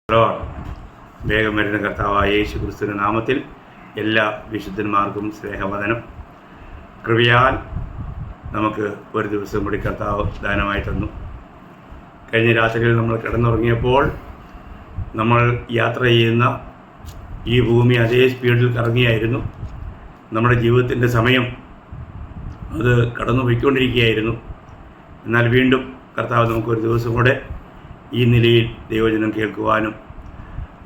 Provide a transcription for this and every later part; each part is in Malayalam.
വേഗം വരുന്ന കർത്താവായ യേശു ക്രിസ്തുവിന്റെ നാമത്തിൽ എല്ലാ വിശുദ്ധന്മാർക്കും സ്നേഹവന്ദനം. കൃപയാൽ നമുക്ക് ഒരു ദിവസം കൂടി കർത്താവ് ദാനമായി തന്നു. കഴിഞ്ഞ രാത്രിയിൽ നമ്മൾ കിടന്നുറങ്ങിയപ്പോൾ നമ്മൾ യാത്ര ചെയ്യുന്ന ഈ ഭൂമി അതേ സ്പീഡിൽ കറങ്ങിയായിരുന്നു. നമ്മുടെ ജീവിതത്തിൻ്റെ സമയം അത് കടന്നു പോയിക്കൊണ്ടിരിക്കുകയായിരുന്നു. എന്നാൽ വീണ്ടും കർത്താവ് നമുക്കൊരു ദിവസം കൂടെ ഈ നിലയിൽ ദൈവവചനം കേൾക്കുവാനും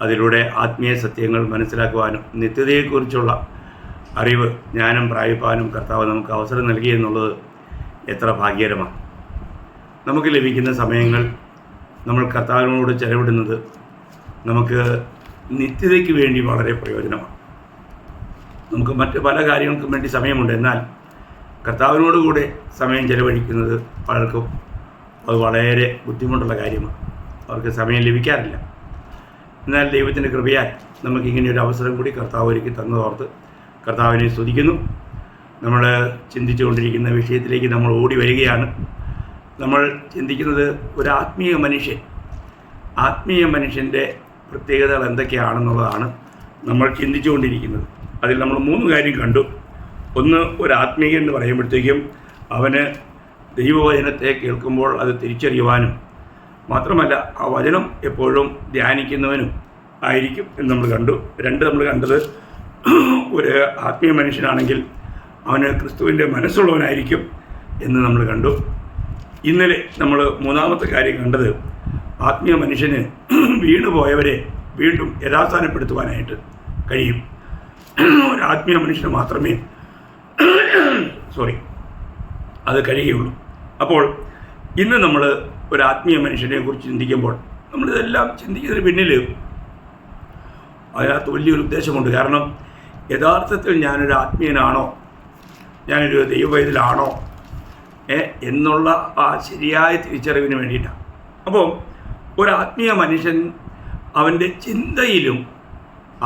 അതിലൂടെ ആത്മീയ സത്യങ്ങൾ മനസ്സിലാക്കുവാനും നിത്യതയെക്കുറിച്ചുള്ള അറിവ് ജ്ഞാനം പ്രാപിപ്പാനും കർത്താവ് നമുക്ക് അവസരം നൽകി എന്നുള്ളത് എത്ര ഭാഗ്യകരമാണ്. നമുക്ക് ലഭിക്കുന്ന സമയങ്ങൾ നമ്മൾ കർത്താവിനോട് ചെലവിടുന്നത് നമുക്ക് നിത്യതയ്ക്ക് വേണ്ടി വളരെ പ്രയോജനമാണ്. നമുക്ക് മറ്റ് പല കാര്യങ്ങൾക്കും വേണ്ടി സമയമുണ്ട്, എന്നാൽ കർത്താവിനോട് കൂടെ സമയം ചെലവഴിക്കുന്നത് പലർക്കും അത് വളരെ ബുദ്ധിമുട്ടുള്ള കാര്യമാണ്. അവർക്ക് സമയം ലഭിക്കാറില്ല. എന്നാൽ ദൈവത്തിൻ്റെ കൃപയാൽ നമുക്കിങ്ങനെ ഒരു അവസരം കൂടി കർത്താവ് ഒരുക്കി തന്നതോർത്ത് കർത്താവിനെ സ്തുതിക്കുന്നു. നമ്മൾ ചിന്തിച്ചുകൊണ്ടിരിക്കുന്ന വിഷയത്തിലേക്ക് നമ്മൾ ഓടി വരികയാണ്. നമ്മൾ ചിന്തിക്കുന്നത് ഒരു ആത്മീയ മനുഷ്യൻ്റെ പ്രത്യേകതകൾ എന്തൊക്കെയാണെന്നുള്ളതാണ് നമ്മൾ ചിന്തിച്ചുകൊണ്ടിരിക്കുന്നത്. അതിൽ നമ്മൾ 3 കാര്യം കണ്ടു. ഒന്ന്, ഒരു ആത്മീയൻ എന്ന് പറയുമ്പോഴത്തേക്കും അവന് ദൈവവചനത്തെ കേൾക്കുമ്പോൾ അത് തിരിച്ചറിയുവാനും മാത്രമല്ല ആ വചനം എപ്പോഴും ധ്യാനിക്കുന്നവനും ആയിരിക്കും എന്ന് നമ്മൾ കണ്ടു. 2, നമ്മൾ കണ്ടത് ഒരു ആത്മീയ മനുഷ്യനാണെങ്കിൽ അവന് ക്രിസ്തുവിൻ്റെ മനസ്സുള്ളവനായിരിക്കും എന്ന് നമ്മൾ കണ്ടു. ഇന്നലെ നമ്മൾ 3-ാമത്തെ കാര്യം കണ്ടത് ആത്മീയ മനുഷ്യന് വീണുപോയവരെ വീണ്ടും യഥാസ്ഥാനപ്പെടുത്തുവാനായിട്ട് കഴിയും. ഒരു ആത്മീയ മനുഷ്യന് മാത്രമേ അത് കഴിയുള്ളൂ. അപ്പോൾ ഇന്ന് നമ്മൾ ഒരു ആത്മീയ മനുഷ്യനെ കുറിച്ച് ചിന്തിക്കുമ്പോൾ നമ്മളിതെല്ലാം ചിന്തിക്കുന്നതിന് പിന്നിൽ അതിനകത്ത് വലിയൊരു ഉദ്ദേശമുണ്ട്. കാരണം യഥാർത്ഥത്തിൽ ഞാനൊരു ആത്മീയനാണോ, ഞാനൊരു ദൈവവൈതലാണോ എന്നുള്ള ആ ശരിയായ തിരിച്ചറിവിന് വേണ്ടിയിട്ടാണ്. അപ്പോൾ ഒരു ആത്മീയ മനുഷ്യൻ അവൻ്റെ ചിന്തയിലും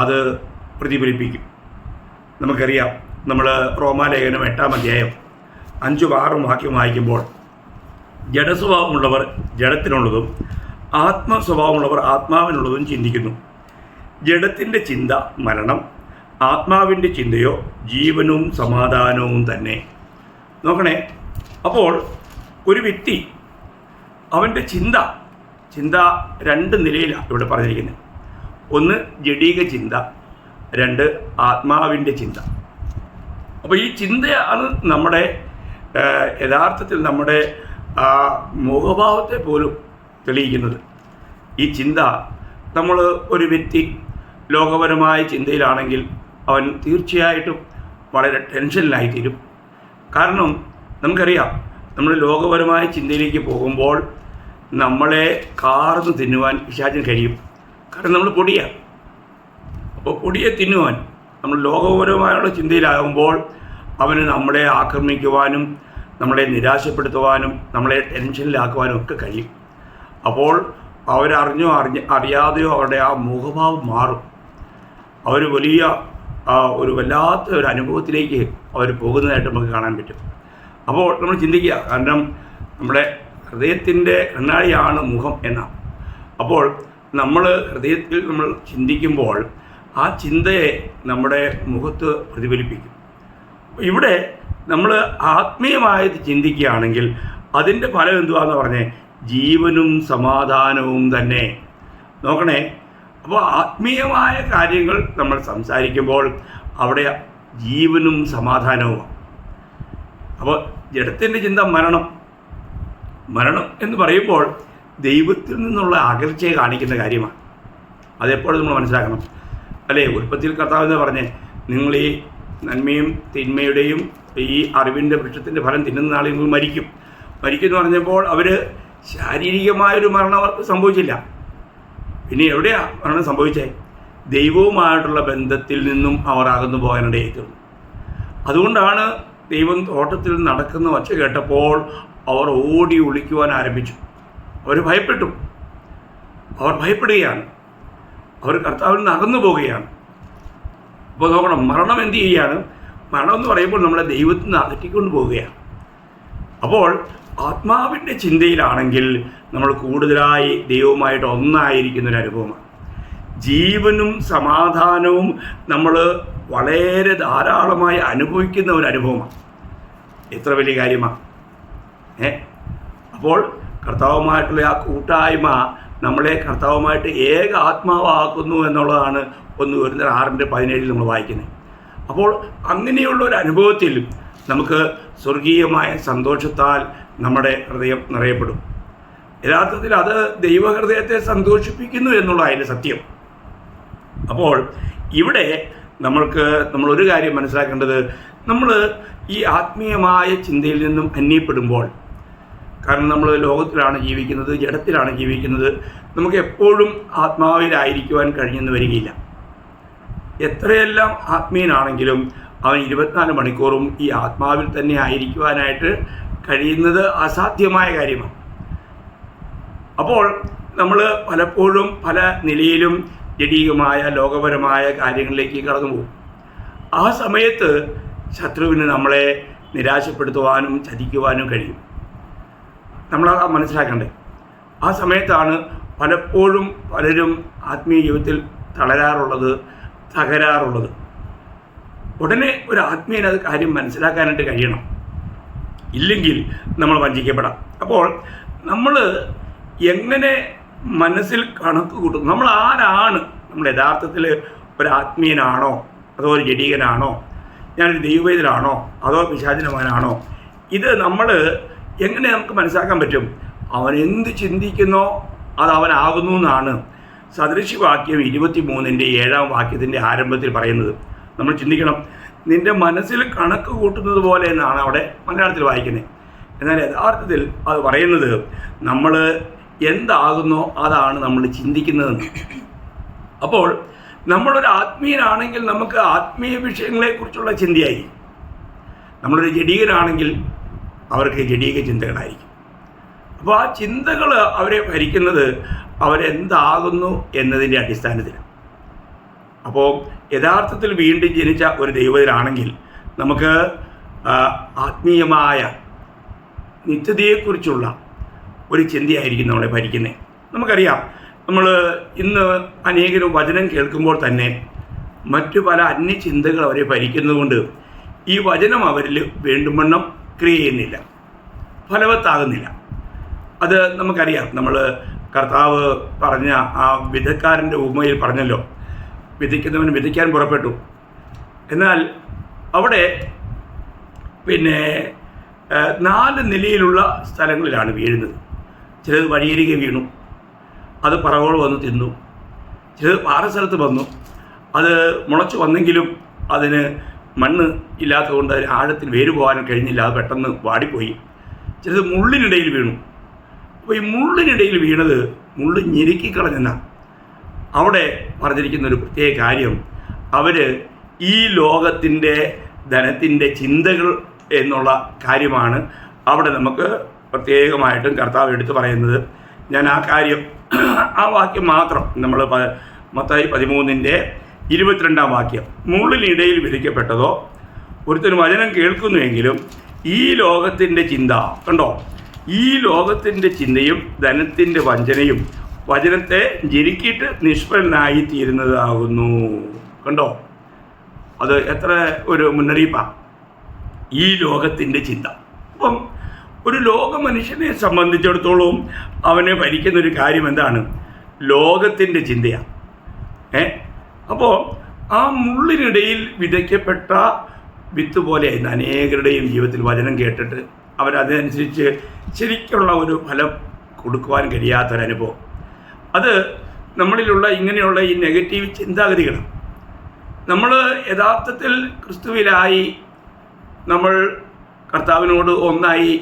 അത് പ്രതിഫലിപ്പിക്കും. നമുക്കറിയാം, നമ്മൾ റോമാലേഖനം 8-ാം അധ്യായം 5-6 വാക്യം വായിക്കുമ്പോൾ ജഡസ്വഭാവമുള്ളവർ ജഡത്തിനുള്ളതും ആത്മസ്വഭാവമുള്ളവർ ആത്മാവിനുള്ളതും ചിന്തിക്കുന്നു. ജഡത്തിൻ്റെ ചിന്ത മരണം, ആത്മാവിൻ്റെ ചിന്തയോ ജീവനും സമാധാനവും തന്നെ. നോക്കണേ, അപ്പോൾ ഒരു വ്യക്തി അവൻ്റെ ചിന്ത 2 നിലയിലാണ് ഇവിടെ പറഞ്ഞിരിക്കുന്നത്. ഒന്ന് ജഡീക ചിന്ത, 2 ആത്മാവിൻ്റെ ചിന്ത. അപ്പോൾ ഈ ചിന്തയാണ് നമ്മുടെ യഥാർത്ഥത്തിൽ നമ്മുടെ മുഖഭാവത്തെ പോലും തെളിയിക്കുന്നത്. ഈ ചിന്ത, നമ്മൾ ഒരു വ്യക്തി ലോകപരമായ ചിന്തയിലാണെങ്കിൽ അവൻ തീർച്ചയായിട്ടും വളരെ ടെൻഷനിലായിത്തീരും. കാരണം നമുക്കറിയാം, നമ്മൾ ലോകപരമായ ചിന്തയിലേക്ക് പോകുമ്പോൾ നമ്മളെ കാർന്ന് തിന്നുവാൻ പിശാചിന് കഴിയും. കാരണം നമ്മൾ പൊടിയാണ്. അപ്പോൾ പൊടിയെ തിന്നുവാൻ നമ്മൾ ലോകപരമായുള്ള ചിന്തയിലാകുമ്പോൾ അവന് നമ്മളെ ആക്രമിക്കുവാനും നമ്മളെ നിരാശപ്പെടുത്തുവാനും നമ്മളെ ടെൻഷനിലാക്കുവാനും ഒക്കെ കഴിയും. അപ്പോൾ അവരറിഞ്ഞോ അറിയാതെയോ അവരുടെ ആ മുഖഭാവം മാറും. അവർ വലിയ ഒരു വല്ലാത്ത ഒരു അനുഭവത്തിലേക്ക് അവർ പോകുന്നതായിട്ട് നമുക്ക് കാണാൻ പറ്റും. അപ്പോൾ നമ്മൾ ചിന്തിക്കുക, കാരണം നമ്മുടെ ഹൃദയത്തിൻ്റെ കണ്ണാടിയാണ് മുഖം എന്നാണ്. അപ്പോൾ നമ്മൾ ഹൃദയത്തിൽ നമ്മൾ ചിന്തിക്കുമ്പോൾ ആ ചിന്തയെ നമ്മുടെ മുഖത്ത് പ്രതിഫലിപ്പിക്കും. ഇവിടെ നമ്മൾ ആത്മീയമായിട്ട് ചിന്തിക്കുകയാണെങ്കിൽ അതിൻ്റെ ഫലം എന്തുവാന്ന് പറഞ്ഞേ, ജീവനും സമാധാനവും തന്നെ. നോക്കണേ, അപ്പോൾ ആത്മീയമായ കാര്യങ്ങൾ നമ്മൾ സംസാരിക്കുമ്പോൾ അവിടെ ജീവനും സമാധാനവും. അപ്പോൾ ജഡത്തിൻ്റെ ചിന്ത മരണം എന്ന് പറയുമ്പോൾ ദൈവത്തിൽ നിന്നുള്ള അകൽച്ചയെ കാണിക്കുന്ന കാര്യമാണ്. അതെപ്പോഴും നമ്മൾ മനസ്സിലാക്കണം, അല്ലേ? ഉൽപ്പത്തിയിൽ കർത്താവ് എന്ന് പറഞ്ഞേ, നിങ്ങൾ ഈ നന്മയും തിന്മയുടെയും ഈ അറിവിൻ്റെ വൃക്ഷത്തിൻ്റെ ഫലം തിന്നുന്ന നാളിൽ നിങ്ങൾ മരിക്കുമെന്ന് പറഞ്ഞപ്പോൾ അവർ ശാരീരികമായൊരു മരണം അവർക്ക് സംഭവിച്ചില്ല. പിന്നെ എവിടെയാണ് മരണം സംഭവിച്ചേ? ദൈവവുമായിട്ടുള്ള ബന്ധത്തിൽ നിന്നും അവർ അകന്നു പോകാനിടയായിത്തീർന്നു. അതുകൊണ്ടാണ് ദൈവം തോട്ടത്തിൽ നടക്കുന്ന ഒച്ച കേട്ടപ്പോൾ അവർ ഓടി ഒളിക്കുവാൻ ആരംഭിച്ചു. അവർ ഭയപ്പെടുകയാണ്. അവർ കർത്താവിൽ നിന്ന് അകന്നു പോവുകയാണ്. അപ്പോൾ നോക്കണം, മരണം എന്ത് ചെയ്യുകയാണ്? മരണം എന്ന് പറയുമ്പോൾ നമ്മളെ ദൈവത്തിൽ നിന്ന് അകറ്റിക്കൊണ്ട് പോവുകയാണ്. അപ്പോൾ ആത്മാവിൻ്റെ ചിന്തയിലാണെങ്കിൽ നമ്മൾ കൂടുതലായി ദൈവവുമായിട്ട് ഒന്നായിരിക്കുന്നൊരു അനുഭവമാണ്. ജീവനും സമാധാനവും നമ്മൾ വളരെ ധാരാളമായി അനുഭവിക്കുന്ന ഒരു അനുഭവമാണ്. എത്ര വലിയ കാര്യമാണ്! അപ്പോൾ കർത്താവുമായിട്ടുള്ള ആ കൂട്ടായ്മ നമ്മളെ കർത്താവുമായിട്ട് ഏക ആത്മാവാക്കുന്നു എന്നുള്ളതാണ് 1 കൊരിന്ത്യർ 6:17 നമ്മൾ വായിക്കുന്നത്. അപ്പോൾ അങ്ങനെയുള്ള ഒരു അനുഭവത്തിൽ നമുക്ക് സ്വർഗീയമായ സന്തോഷത്താൽ നമ്മുടെ ഹൃദയം നിറയപ്പെടും. യഥാർത്ഥത്തിൽ അത് ദൈവഹൃദയത്തെ സന്തോഷിപ്പിക്കുന്നു എന്നുള്ള അതിൻ്റെ സത്യം. അപ്പോൾ ഇവിടെ നമ്മളൊരു കാര്യം മനസ്സിലാക്കേണ്ടത്, നമ്മൾ ഈ ആത്മീയമായ ചിന്തയിൽ നിന്നും അന്യപ്പെടുമ്പോൾ, കാരണം നമ്മൾ ലോകത്തിലാണ് ജീവിക്കുന്നത്, ജഡത്തിലാണ് ജീവിക്കുന്നത്, നമുക്ക് എപ്പോഴും ആത്മാവിലായിരിക്കുവാൻ കഴിഞ്ഞെന്ന് വരികയില്ല. എത്രയെല്ലാം ആത്മീയനാണെങ്കിലും അവൻ 24 മണിക്കൂറും ഈ ആത്മാവിൽ തന്നെ ആയിരിക്കുവാനായിട്ട് കഴിയുന്നത് അസാധ്യമായ കാര്യമാണ്. അപ്പോൾ നമ്മൾ പലപ്പോഴും പല നിലയിലും ജഡീകമായ ലോകപരമായ കാര്യങ്ങളിലേക്ക് കടന്നു പോകും. ആ സമയത്ത് ശത്രുവിന് നമ്മളെ നിരാശപ്പെടുത്തുവാനും ചതിക്കുവാനും കഴിയും. നമ്മളത് മനസ്സിലാക്കണ്ടേ. ആ സമയത്താണ് പലപ്പോഴും പലരും ആത്മീയ ജീവിതത്തിൽ തകരാറുള്ളത്. ഉടനെ ഒരു ആത്മീയന് അത് കാര്യം മനസ്സിലാക്കാനായിട്ട് കഴിയണം, ഇല്ലെങ്കിൽ നമ്മൾ വഞ്ചിക്കപ്പെടാം. അപ്പോൾ നമ്മൾ എങ്ങനെ മനസ്സിൽ കണക്ക് കൂട്ടും? നമ്മൾ ആരാണ്? നമ്മൾ യഥാർത്ഥത്തിൽ ഒരു ആത്മീയനാണോ, അതോ ഒരു ജഡീകനാണോ, ഞാനൊരു ദൈവവേദനാണോ, അതോ പിശാചിനമാനാണോ? ഇത് നമ്മൾ എങ്ങനെ നമുക്ക് മനസ്സിലാക്കാൻ പറ്റും? അവൻ എന്ത് ചിന്തിക്കുന്നോ അത് അവനാകുന്നു എന്നാണ് സദൃശവാക്യം 23:7 ആരംഭത്തിൽ പറയുന്നത്. നമ്മൾ ചിന്തിക്കണം, നിൻ്റെ മനസ്സിൽ കണക്ക് കൂട്ടുന്നത് പോലെ എന്നാണ് അവിടെ മലയാളത്തിൽ വായിക്കുന്നത്. എന്നാൽ യഥാർത്ഥത്തിൽ അത് പറയുന്നത് നമ്മൾ എന്താകുന്നോ അതാണ് നമ്മൾ ചിന്തിക്കുന്നതെന്ന്. അപ്പോൾ നമ്മളൊരു ആത്മീയനാണെങ്കിൽ നമുക്ക് ആത്മീയ വിഷയങ്ങളെക്കുറിച്ചുള്ള ചിന്തയായിരിക്കും. നമ്മളൊരു ജഡീകനാണെങ്കിൽ അവർക്ക് ജഡീക ചിന്തകളായിരിക്കും. അപ്പോൾ ആ ചിന്തകൾ അവരെ ഭരിക്കുന്നത് അവരെന്താകുന്നു എന്നതിൻ്റെ അടിസ്ഥാനത്തിലാണ്. അപ്പോൾ യഥാർത്ഥത്തിൽ വീണ്ടും ജനിച്ച ഒരു ദൈവത്തിലാണെങ്കിൽ നമുക്ക് ആത്മീയമായ നിത്യതയെക്കുറിച്ചുള്ള ഒരു ചിന്തയായിരിക്കും നമ്മളെ ഭരിക്കുന്നത്. നമുക്കറിയാം, നമ്മൾ ഇന്ന് അനേകരും വചനം കേൾക്കുമ്പോൾ തന്നെ മറ്റു പല അന്യചിന്തകൾ അവരെ ഭരിക്കുന്നതുകൊണ്ട് ഈ വചനം അവരിൽ വേണ്ടുവണ്ണം ക്രിയ ചെയ്യുന്നില്ല, ഫലവത്താകുന്നില്ല. അത് നമുക്കറിയാം. നമ്മൾ കർത്താവ് പറഞ്ഞ ആ വിധക്കാരൻ്റെ ഉപമയിൽ പറഞ്ഞല്ലോ, വിധിക്കുന്നവൻ വിധിക്കാൻ പുറപ്പെട്ടു. എന്നാൽ അവിടെ 4 നിലയിലുള്ള സ്ഥലങ്ങളിലാണ് വീഴുന്നത്. ചിലത് വഴിയരികെ വീണു, അത് പറവകൾ വന്ന് തിന്നു. ചിലത് പാറസ്ഥലത്ത് വന്നു, അത് മുളച്ചു വന്നെങ്കിലും അതിന് മണ്ണ് ഇല്ലാത്തതുകൊണ്ട് അതിന് ആഴത്തിൽ വേര് പോകാൻ കഴിഞ്ഞില്ല, അത് പെട്ടെന്ന് വാടിപ്പോയി. ചിലത് മുള്ളിനിടയിൽ വീണു. അപ്പോൾ ഈ മുള്ളിനിടയിൽ വീണത് മുള്ള് ഞെരുക്കിക്കളഞ്ഞെന്നാണ് അവിടെ പറഞ്ഞിരിക്കുന്ന ഒരു പ്രത്യേക കാര്യം. അവർ ഈ ലോകത്തിൻ്റെ ധനത്തിൻ്റെ ചിന്തകൾ എന്നുള്ള കാര്യമാണ് അവിടെ നമുക്ക് പ്രത്യേകമായിട്ടും കർത്താവ് എടുത്തു പറയുന്നത്. ഞാൻ ആ കാര്യം, ആ വാക്യം മാത്രം, നമ്മൾ മത്തായി 13:22 മുള്ളിനിടയിൽ വിധിക്കപ്പെട്ടതോ ഒരുത്തന് വചനം കേൾക്കുന്നുവെങ്കിലും ഈ ലോകത്തിൻ്റെ ചിന്ത, കണ്ടോ, ഈ ലോകത്തിൻ്റെ ചിന്തയും ധനത്തിൻ്റെ വഞ്ചനയും വചനത്തെ ജനിക്കിയിട്ട് നിഷ്ഫലനായി തീരുന്നതാകുന്നു. കണ്ടോ, അത് എത്ര ഒരു മുന്നറിയിപ്പാണ്, ഈ ലോകത്തിൻ്റെ ചിന്ത. അപ്പം ഒരു ലോക മനുഷ്യനെ സംബന്ധിച്ചിടത്തോളം അവനെ ഭരിക്കുന്നൊരു കാര്യം എന്താണ്? ലോകത്തിൻ്റെ ചിന്തയാണ്. അപ്പോൾ ആ മുള്ളിനിടയിൽ വിതയ്ക്കപ്പെട്ട വിത്ത് പോലെ അനേകരുടെയും ജീവിതത്തിൽ വചനം കേട്ടിട്ട് അവരതനുസരിച്ച് ശരിക്കുള്ള ഒരു ഫലം കൊടുക്കുവാൻ കഴിയാത്തൊരനുഭവം. അത് നമ്മളിലുള്ള ഇങ്ങനെയുള്ള ഈ നെഗറ്റീവ് ചിന്താഗതികളാണ്. നമ്മൾ യഥാർത്ഥത്തിൽ ക്രിസ്തുവിലായി നമ്മൾ കർത്താവിനോട് ഒന്നായി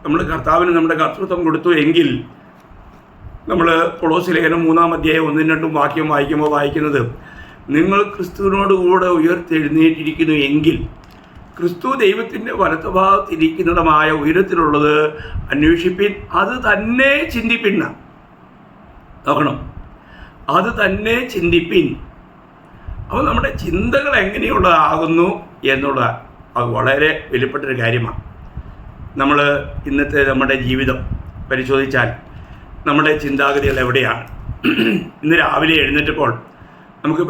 നമ്മൾ കർത്താവിന് നമ്മുടെ കർത്തൃത്വം കൊടുത്തു എങ്കിൽ, നമ്മൾ കൊളോസ്യ ലേഖനം 3:1-2 വാക്യം വായിക്കുമ്പോൾ വായിക്കുന്നത്, നിങ്ങൾ ക്രിസ്തുവിനോട് കൂടെ ഉയർത്തെഴുന്നേറ്റിരിക്കുന്നു എങ്കിൽ ക്രിസ്തു ദൈവത്തിൻ്റെ വലത്തുഭാഗത്തിരിക്കുന്നതുമായ ഉയരത്തിലുള്ളത് അന്വേഷിപ്പിൻ, അത് തന്നെ ചിന്തിപ്പിൻ. നോക്കണം, അത് തന്നെ ചിന്തിപ്പിൻ. അപ്പോൾ നമ്മുടെ ചിന്തകൾ എങ്ങനെയുള്ളതാകുന്നു എന്നുള്ള അത് വളരെ വിലപ്പെട്ടൊരു കാര്യമാണ്. നമ്മൾ ഇന്നത്തെ നമ്മുടെ ജീവിതം പരിശോധിച്ചാൽ നമ്മുടെ ചിന്താഗതികൾ എവിടെയാണ്? ഇന്ന് രാവിലെ എഴുന്നേറ്റപ്പോൾ നമുക്ക്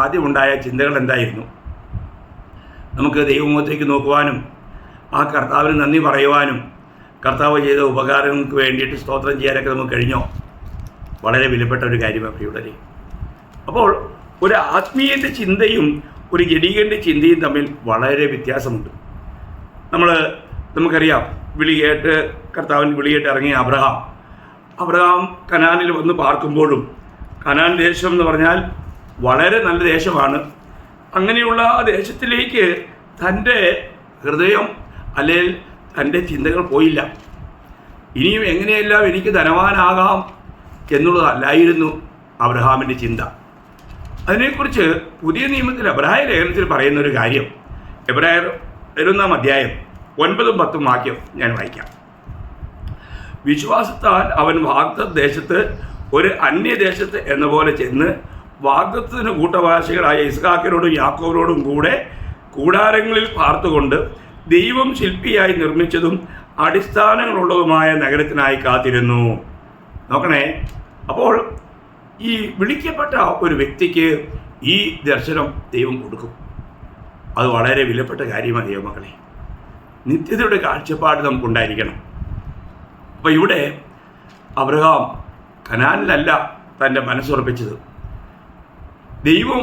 ആദ്യമുണ്ടായ ചിന്തകൾ എന്തായിരുന്നു? നമുക്ക് ദൈവമുഖത്തേക്ക് നോക്കുവാനും ആ കർത്താവിന് നന്ദി പറയുവാനും കർത്താവ് ചെയ്ത ഉപകാരങ്ങൾക്ക് വേണ്ടിയിട്ട് സ്തോത്രം ചെയ്യാനൊക്കെ നമുക്ക് കഴിഞ്ഞോ? വളരെ വിലപ്പെട്ട ഒരു കാര്യമാണ് പ്രിയപ്പെട്ടവരെ. അപ്പോൾ ഒരു ആത്മീയൻ്റെ ചിന്തയും ഒരു ജഡികൻ്റെ ചിന്തയും തമ്മിൽ വളരെ വ്യത്യാസമുണ്ട്. നമുക്കറിയാം, കർത്താവിന് വിളികേട്ട് ഇറങ്ങിയ അബ്രഹാം കനാനിൽ വന്ന് പാർക്കുമ്പോഴും, കനാൻ ദേശം എന്ന് പറഞ്ഞാൽ വളരെ നല്ല ദേശമാണ്. അങ്ങനെയുള്ള ആ ദേശത്തിലേക്ക് തൻ്റെ ഹൃദയം അല്ലെങ്കിൽ തൻ്റെ ചിന്തകൾ പോയില്ല. ഇനിയും എങ്ങനെയെല്ലാം എനിക്ക് ധനവാനാകാം എന്നുള്ളതല്ലായിരുന്നു അബ്രഹാമിൻ്റെ ചിന്ത. അതിനെക്കുറിച്ച് പുതിയ നിയമത്തിൽ എബ്രായ ലേഖനത്തിൽ പറയുന്നൊരു കാര്യം, എബ്രായർ 11-ാം അധ്യായം 9-ഉം 10-ഉം വാക്യം ഞാൻ വായിക്കാം. വിശ്വാസത്താൽ അവൻ വാഗ്ദത്ത ദേശത്ത് ഒരു അന്യദേശത്ത് എന്ന പോലെ ചെന്ന് വാഗ്ദത്തത്തിന് കൂട്ടവാസികളായ ഇസ്ഹാക്കിനോടും യാക്കോബിനോടും കൂടെ കൂടാരങ്ങളിൽ പാർത്തുകൊണ്ട് ദൈവം ശില്പിയായി നിർമ്മിച്ചതും അടിസ്ഥാനങ്ങളുള്ളതുമായ നഗരത്തിനായി കാത്തിരുന്നു. നോക്കണേ, അപ്പോൾ ഈ വിളിക്കപ്പെട്ട ഒരു വ്യക്തിക്ക് ഈ ദർശനം ദൈവം കൊടുക്കും. അത് വളരെ വിലപ്പെട്ട കാര്യമാണ് ദൈവമക്കളെ. നിത്യതയുടെ കാഴ്ചപ്പാട് നമുക്കുണ്ടായിരിക്കണം. അപ്പോൾ ഇവിടെ അബ്രഹാം കനാനിലല്ല തൻ്റെ മനസ്സുറപ്പിച്ചത്. ദൈവം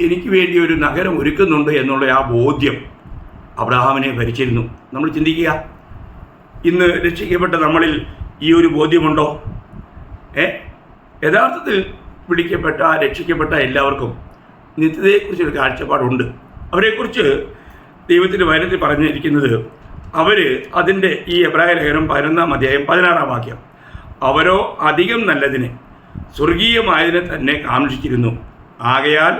എനിക്ക് വേണ്ടി ഒരു നഗരം ഒരുക്കുന്നുണ്ട് എന്നുള്ള ആ ബോധ്യം അബ്രഹാമിനെ ഭരിച്ചിരുന്നു. നമ്മൾ ചിന്തിക്കുക, ഇന്ന് രക്ഷിക്കപ്പെട്ട നമ്മളിൽ ഈ ഒരു ബോധ്യമുണ്ടോ? യഥാർത്ഥത്തിൽ രക്ഷിക്കപ്പെട്ട എല്ലാവർക്കും നിത്യതയെക്കുറിച്ചൊരു കാഴ്ചപ്പാടുണ്ട്. അവരെക്കുറിച്ച് ദൈവത്തിൻ്റെ വചനത്തിൽ പറഞ്ഞിരിക്കുന്നത്, അതിൻ്റെ ഈ എബ്രായ ലേഖനം 11-ാം അധ്യായം 16-ാം വാക്യം, അവരോ അധികം നല്ലതിനെ സ്വർഗീയമായതിനെ തന്നെ കാക്ഷിച്ചിരുന്നു. ആകയാൽ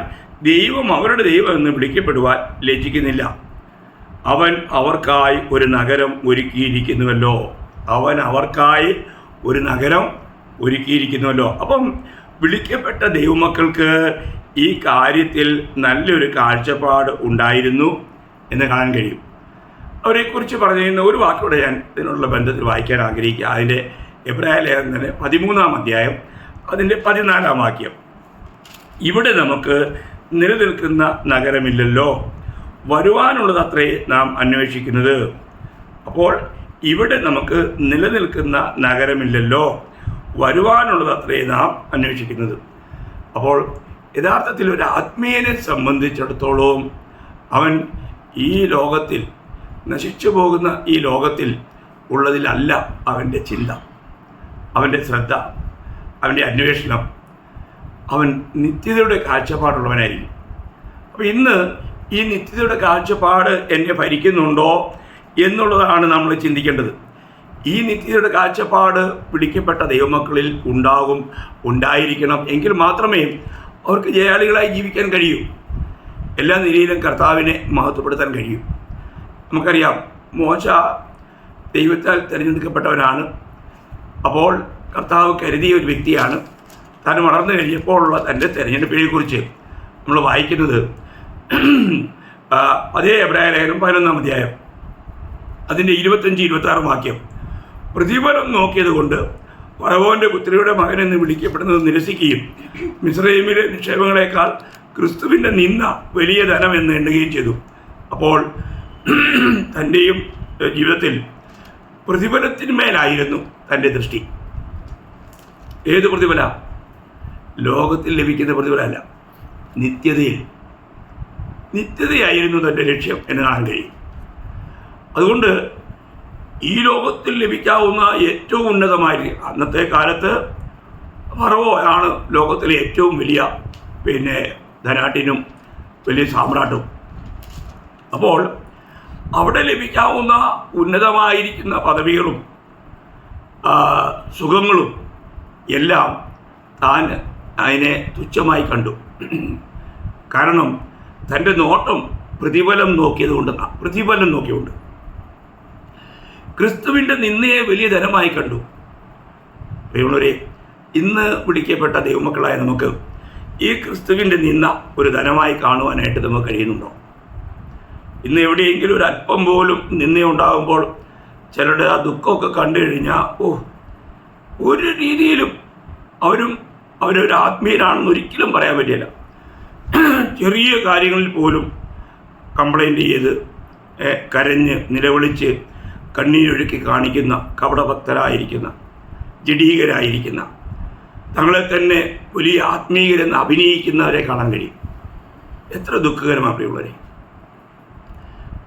ദൈവം അവരുടെ ദൈവം എന്ന് വിളിക്കപ്പെടുവാൻ ലജ്ജിക്കുന്നില്ല. അവൻ അവർക്കായി ഒരു നഗരം ഒരുക്കിയിരിക്കുന്നുവല്ലോ. അപ്പം വിളിക്കപ്പെട്ട ദൈവമക്കൾക്ക് ഈ കാര്യത്തിൽ നല്ലൊരു കാഴ്ചപ്പാട് ഉണ്ടായിരുന്നു എന്ന് കാണാൻ കഴിയും. അവരെക്കുറിച്ച് പറഞ്ഞിരുന്ന ഒരു വാക്കോടെ ഞാൻ ഇതിനുള്ള ബന്ധത്തിൽ വായിക്കാൻ ആഗ്രഹിക്കുക. അതിൻ്റെ എബ്രായ ലേഖനത്തിൻ്റെ 13-ാം അധ്യായം അതിൻ്റെ 14-ാം വാക്യം, ഇവിടെ നമുക്ക് നിലനിൽക്കുന്ന നഗരമില്ലല്ലോ, വരുവാനുള്ളതത്രേ നാം അന്വേഷിക്കുന്നത്. അപ്പോൾ ഇവിടെ നമുക്ക് നിലനിൽക്കുന്ന നഗരമില്ലല്ലോ, വരുവാനുള്ളതത്രേ നാം അന്വേഷിക്കുന്നത്. അപ്പോൾ യഥാർത്ഥത്തിൽ ഒരു ആത്മീയനെ സംബന്ധിച്ചിടത്തോളം അവൻ ഈ ലോകത്തിൽ നശിച്ചു പോകുന്ന ഈ ലോകത്തിൽ ഉള്ളതിലല്ല അവൻ്റെ ചിന്ത, അവൻ്റെ ശ്രദ്ധ, അവൻ്റെ അന്വേഷണം. അവൻ നിത്യതയുടെ കാഴ്ചപ്പാടുള്ളവനായിരിക്കും. അപ്പോൾ ഇന്ന് ഈ നിത്യതയുടെ കാഴ്ചപ്പാട് എന്നെ ഭരിക്കുന്നുണ്ടോ എന്നുള്ളതാണ് നമ്മൾ ചിന്തിക്കേണ്ടത്. ഈ നിത്യതയുടെ കാഴ്ചപ്പാട് പിടിക്കപ്പെട്ട ദൈവമക്കളിൽ ഉണ്ടായിരിക്കണം. എങ്കിൽ മാത്രമേ അവർക്ക് ജയാളികളായി ജീവിക്കാൻ കഴിയൂ. എല്ലാ നിലയിലും കർത്താവിനെ മഹത്വപ്പെടുത്താൻ കഴിയും. നമുക്കറിയാം, മോശ ദൈവത്താൽ തിരഞ്ഞെടുക്കപ്പെട്ടവനാണ്. അപ്പോൾ കർത്താവ് കരുതിയ ഒരു വ്യക്തിയാണ്. താൻ വളർന്നു കഴിഞ്ഞപ്പോഴുള്ള തൻ്റെ തിരഞ്ഞെടുപ്പിനെക്കുറിച്ച് നമ്മൾ വായിക്കുന്നത് അതേ എബ്രായ ലേഖനം 11-ാം അധ്യായം അതിൻ്റെ 25-26 വാക്യം, പ്രതിഫലം നോക്കിയത് കൊണ്ട് ഫറവോൻ്റെ പുത്രിയുടെ മകൻ എന്ന് വിളിക്കപ്പെടുന്നത് നിരസിക്കുകയും മിസ്രയീമിലെ നിക്ഷേപങ്ങളെക്കാൾ ക്രിസ്തുവിൻ്റെ നിന്ന വലിയ ധനം എന്ന് എണ്ണുകയും ചെയ്തു. അപ്പോൾ തൻ്റെയും ജീവിതത്തിൽ പ്രതിഫലത്തിന്മേലായിരുന്നു തൻ്റെ ദൃഷ്ടി. ഏത് പ്രതിഫല? ലോകത്തിൽ ലഭിക്കുന്ന പ്രതിഫലമല്ല, നിത്യതയായിരുന്നു തൻ്റെ ലക്ഷ്യം എന്ന് കാണാൻ കഴിയും. അതുകൊണ്ട് ഈ ലോകത്തിൽ ലഭിക്കാവുന്ന ഏറ്റവും ഉന്നതമായ, അന്നത്തെ കാലത്ത് ഫറവോ ആണ് ലോകത്തിലെ ഏറ്റവും വലിയ ധനാട്ടിനും വലിയ സാമ്രാട്ടും. അപ്പോൾ അവിടെ ലഭിക്കാവുന്ന ഉന്നതമായിരിക്കുന്ന പദവികളും സുഖങ്ങളും എല്ലാം താൻ അതിനെ തുച്ഛമായി കണ്ടു. കാരണം തൻ്റെ നോട്ടം പ്രതിഫലം നോക്കിയുകൊണ്ട് ക്രിസ്തുവിൻ്റെ നിന്നയെ വലിയ ധനമായി കണ്ടു. പ്രിയമുള്ളവരെ, ഇന്ന് വിളിക്കപ്പെട്ട ദൈവമക്കളായ നമുക്ക് ഈ ക്രിസ്തുവിൻ്റെ നിന്ന ഒരു ധനമായി കാണുവാനായിട്ട് നമുക്ക് കഴിയുന്നുണ്ടോ? ഇന്ന് എവിടെയെങ്കിലും ഒരു അല്പം പോലും നിന്നയുണ്ടാകുമ്പോൾ ചിലരുടെ ആ ദുഃഖമൊക്കെ കണ്ടു കഴിഞ്ഞാൽ ഒരു രീതിയിലും അവരും അവരൊരു ആത്മീയനാണെന്ന് ഒരിക്കലും പറയാൻ പറ്റില്ല. ചെറിയ കാര്യങ്ങളിൽ പോലും കംപ്ലൈൻറ്റ് ചെയ്ത് കരഞ്ഞ് നിലവിളിച്ച് കണ്ണീരൊഴുക്കി കാണിക്കുന്ന കപടഭക്തരായിരിക്കുന്ന ജഡീകരായിരിക്കുന്ന തങ്ങളെ തന്നെ വലിയ ആത്മീയരെന്ന് അഭിനയിക്കുന്നവരെ കാണാൻ കഴിയും. എത്ര ദുഃഖകരമാണ് പ്രിയമുള്ളവരെ.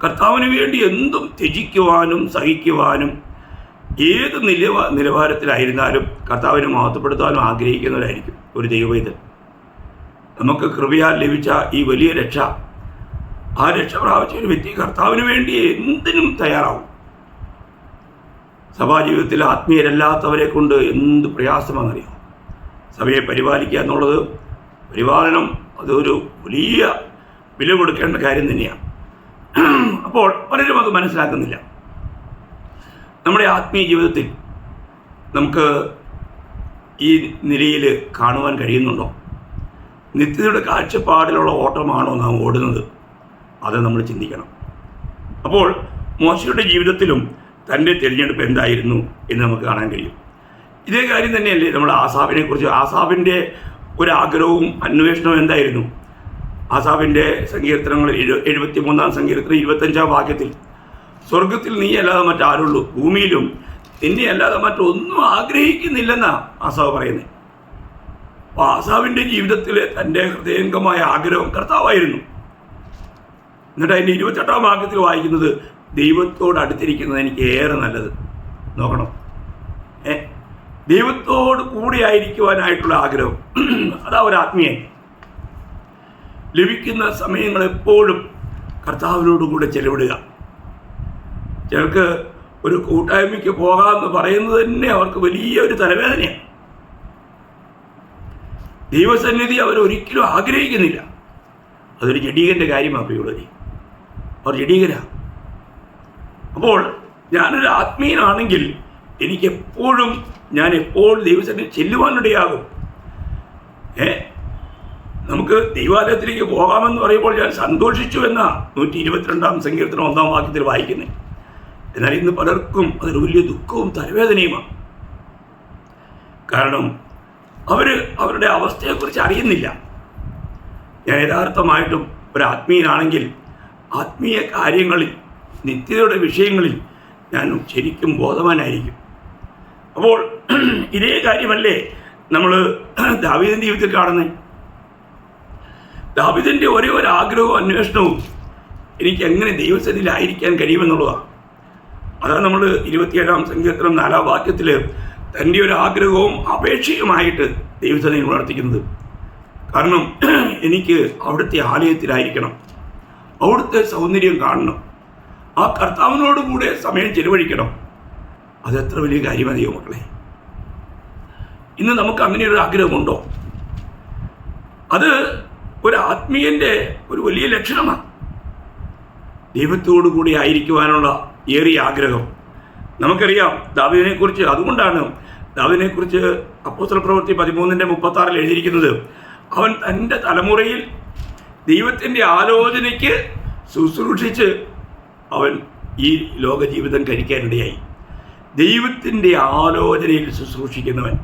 കർത്താവിന് വേണ്ടി എന്തും ത്യജിക്കുവാനും സഹിക്കുവാനും ഏത് നിലവാരത്തിലായിരുന്നാലും കർത്താവിനെ മഹത്വപ്പെടുത്താനും ആഗ്രഹിക്കുന്നവരായിരിക്കും ഒരു ദൈവവേദൻ. നമുക്ക് കൃപയാൽ ലഭിച്ച ഈ വലിയ രക്ഷ, ആ രക്ഷ പ്രാപിച്ച ഒരു വ്യക്തി കർത്താവിന് വേണ്ടി എന്തിനും തയ്യാറാവും. സഭാജീവിതത്തിൽ ആത്മീയരല്ലാത്തവരെ കൊണ്ട് എന്ത് പ്രയാസമാണെന്നറിയാം. സഭയെ പരിപാലിക്കുക എന്നുള്ളത്, പരിപാലനം അതൊരു വലിയ വില കൊടുക്കേണ്ട കാര്യം തന്നെയാണ്. അപ്പോൾ പലരും അത് മനസ്സിലാക്കുന്നില്ല. നമ്മുടെ ആത്മീയ ജീവിതത്തിൽ നമുക്ക് ഈ നിലയിൽ കാണുവാൻ കഴിയുന്നുണ്ടോ? നിത്യതയുടെ കാഴ്ചപ്പാടിലുള്ള ഓട്ടമാണോ നാം ഓടുന്നത്? അത് നമ്മൾ ചിന്തിക്കണം. അപ്പോൾ മോശയുടെ ജീവിതത്തിലും തൻ്റെ തിരഞ്ഞെടുപ്പ് എന്തായിരുന്നു എന്ന് നമുക്ക് കാണാൻ കഴിയും. ഇതേ കാര്യം തന്നെയല്ലേ നമ്മുടെ ആസാബിനെ കുറിച്ച്. ആസാബിൻ്റെ ഒരാഗ്രഹവും അന്വേഷണവും എന്തായിരുന്നു? ആസാബിൻ്റെ സങ്കീർത്തനങ്ങളിൽ 73-ാം സങ്കീർത്തനം 25-ാം വാക്യത്തിൽ, സ്വർഗത്തിൽ നീ അല്ലാതെ മറ്റാരുള്ളൂ, ഭൂമിയിലും നിന്നെ അല്ലാതെ മറ്റൊന്നും ആഗ്രഹിക്കുന്നില്ലെന്നാണ് ആസാബ് പറയുന്നത്. അപ്പോൾ ആസാബിൻ്റെ ജീവിതത്തിലെ തൻ്റെ ഹൃദയംഗമായ ആഗ്രഹം കർത്താവായിരുന്നു. എന്നിട്ട് അതിൻ്റെ 28-ാം വാക്യത്തിൽ വായിക്കുന്നത്, ദൈവത്തോട് അടുത്തിരിക്കുന്നത് എനിക്ക് ഏറെ നല്ലത്. നോക്കണം, ദൈവത്തോട് കൂടെ ആയിരിക്കുവാനായിട്ടുള്ള ആഗ്രഹം, അതാ ഒരു ആത്മീയൻ. ലഭിക്കുന്ന സമയങ്ങൾ എപ്പോഴും കർത്താവിനോട് കൂടെ ചെലവിടുക. ചിലർക്ക് ഒരു കൂട്ടായ്മയ്ക്ക് പോകാമെന്ന് പറയുന്നത് തന്നെ അവർക്ക് വലിയൊരു തലവേദനയാണ്. ദൈവസന്നിധി അവരൊരിക്കലും ആഗ്രഹിക്കുന്നില്ല. അതൊരു ജഡീകൻ്റെ കാര്യമാണ് പ്രിയമുള്ളവരെ. അവർ ജഡീകരാണ്. അപ്പോൾ ഞാനൊരു ആത്മീയനാണെങ്കിൽ ഞാൻ എപ്പോഴും ദൈവസന്നിധി ചെല്ലുവാനിടയാകും. നമുക്ക് ദൈവാലയത്തിലേക്ക് പോകാമെന്ന് പറയുമ്പോൾ ഞാൻ സന്തോഷിച്ചു എന്നാ 122-ാം സങ്കീർത്തനം 1-ാം വാക്യത്തിൽ വായിക്കുന്നത്. എന്നാൽ ഇന്ന് പലർക്കും അതൊരു വലിയ ദുഃഖവും തലവേദനയുമാണ്. കാരണം അവരുടെ അവസ്ഥയെക്കുറിച്ച് അറിയുന്നില്ല. ഞാൻ യഥാർത്ഥമായിട്ടും ഒരു ആത്മീയനാണെങ്കിൽ ആത്മീയ കാര്യങ്ങളിൽ, നിത്യതയുടെ വിഷയങ്ങളിൽ ഞാൻ ശരിക്കും ബോധവാനായിരിക്കും. അപ്പോൾ ഇതേ കാര്യമല്ലേ നമ്മൾ ദാവീദിൻ്റെ ജീവിതത്തിൽ കാണുന്നത്. ദാവീദിൻ്റെ ഒരേ ഒരു ആഗ്രഹവും അന്വേഷണവും എനിക്ക് എങ്ങനെ ദൈവസന്നിധിയിലായിരിക്കാൻ കഴിയുമെന്നുള്ളതാണ്. അതാണ് നമ്മൾ 27-ാം സങ്കീർത്തനം 4-ാം വാക്യത്തിൽ തൻ്റെ ഒരു ആഗ്രഹവും അപേക്ഷയുമായിട്ട് ദൈവസന്നിധിയിൽ ഉണർത്തിക്കുന്നത്. കാരണം എനിക്ക് അവിടുത്തെ ആലയത്തിലായിരിക്കണം, അവിടുത്തെ സൗന്ദര്യം കാണണം, ആ കർത്താവിനോട് കൂടെ സമയം ചെലവഴിക്കണം. അതെത്ര വലിയ കാര്യമാണ് ദൈവമക്കളെ. ഇന്ന് നമുക്ക് അങ്ങനെ ഒരു ആഗ്രഹമുണ്ടോ? അത് ഒരു ആത്മീയൻ്റെ ഒരു വലിയ ലക്ഷണമാണ്. ദൈവത്തോടു കൂടി ആയിരിക്കുവാനുള്ള ഏറിയ ആഗ്രഹം. നമുക്കറിയാം ദാവീദിനെക്കുറിച്ച്. അതുകൊണ്ടാണ് ദാവീദിനെക്കുറിച്ച് അപ്പോസ്തലപ്രവൃത്തി 13-36 എഴുതിയിരിക്കുന്നത്, അവൻ തൻ്റെ തലമുറയിൽ ദൈവത്തിൻ്റെ ആലോചനയ്ക്ക് ശുശ്രൂഷിച്ച് അവൻ ഈ ലോക ജീവിതം കഴിക്കാനിടയായി. ദൈവത്തിൻ്റെ ആലോചനയിൽ ശുശ്രൂഷിക്കുന്നവൻ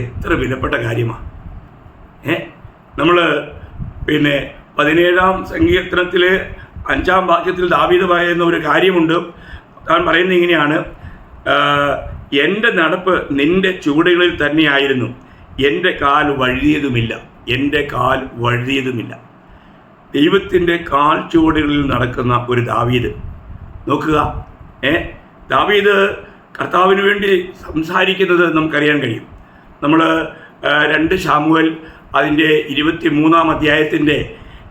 എത്ര വിലപ്പെട്ട കാര്യമാണ്. നമ്മൾ 17-ാം സങ്കീർത്തനത്തിൽ 5-ാം വാക്യത്തിൽ ദാവീദ് പറയുന്ന ഒരു കാര്യമുണ്ട്. താൻ പറയുന്നത് ഇങ്ങനെയാണ്, എൻ്റെ നടപ്പ് നിൻ്റെ ചുവടുകളിൽ തന്നെയായിരുന്നു, എൻ്റെ കാൽ വഴുതിയതുമില്ല. ദൈവത്തിൻ്റെ കാൽ ചുവടുകളിൽ നടക്കുന്ന ഒരു ദാവീദ്. നോക്കുക, ദാവീദ് കർത്താവിന് വേണ്ടി സംസാരിക്കുന്നത് നമുക്കറിയാൻ കഴിയും. നമ്മൾ 2 ശമൂവേൽ അതിൻ്റെ 23-ാം അധ്യായത്തിൻ്റെ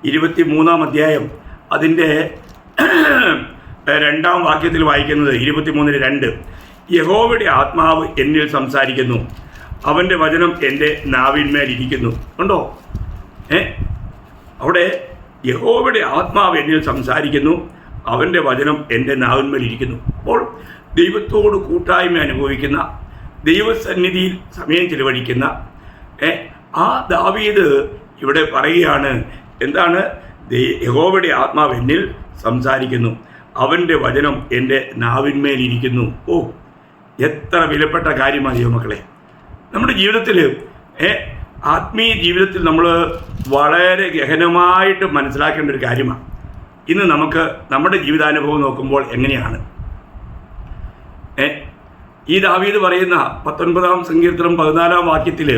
23-ാം അധ്യായം അതിൻ്റെ 2-ാം വാക്യത്തിൽ വായിക്കുന്നത് 23:2, യഹോവയുടെ ആത്മാവ് എന്നിൽ സംസാരിക്കുന്നു, അവൻ്റെ വചനം എൻ്റെ നാവിന്മേലിരിക്കുന്നു. ഉണ്ടോ? അവിടെ യഹോവയുടെ ആത്മാവ് എന്നിൽ സംസാരിക്കുന്നു, അവൻ്റെ വചനം എൻ്റെ നാവിന്മേലിരിക്കുന്നു. അപ്പോൾ ദൈവത്തോട് കൂട്ടായ്മ അനുഭവിക്കുന്ന, ദൈവസന്നിധിയിൽ സമയം ചിലവഴിക്കുന്ന ആ ദാവീദ് ഇവിടെ പറയുകയാണ്, എന്താണ്? യഹോവയുടെ ആത്മാവ് എന്നിൽ സംസാരിക്കുന്നു, അവൻ്റെ വചനം എൻ്റെ നാവിന്മേലിരിക്കുന്നു. എത്ര വിലപ്പെട്ട കാര്യമാണ് ദൈവമക്കളെ. നമ്മുടെ ജീവിതത്തിൽ ആത്മീയ ജീവിതത്തിൽ നമ്മൾ വളരെ ഗഹനമായിട്ട് മനസ്സിലാക്കേണ്ട ഒരു കാര്യമാണ്. ഇന്ന് നമുക്ക് നമ്മുടെ ജീവിതാനുഭവം നോക്കുമ്പോൾ എങ്ങനെയാണ് ഈ ദാവീദ് പറയുന്ന 19-ാം സങ്കീർത്തനം 14-ാം വാക്യത്തിൽ,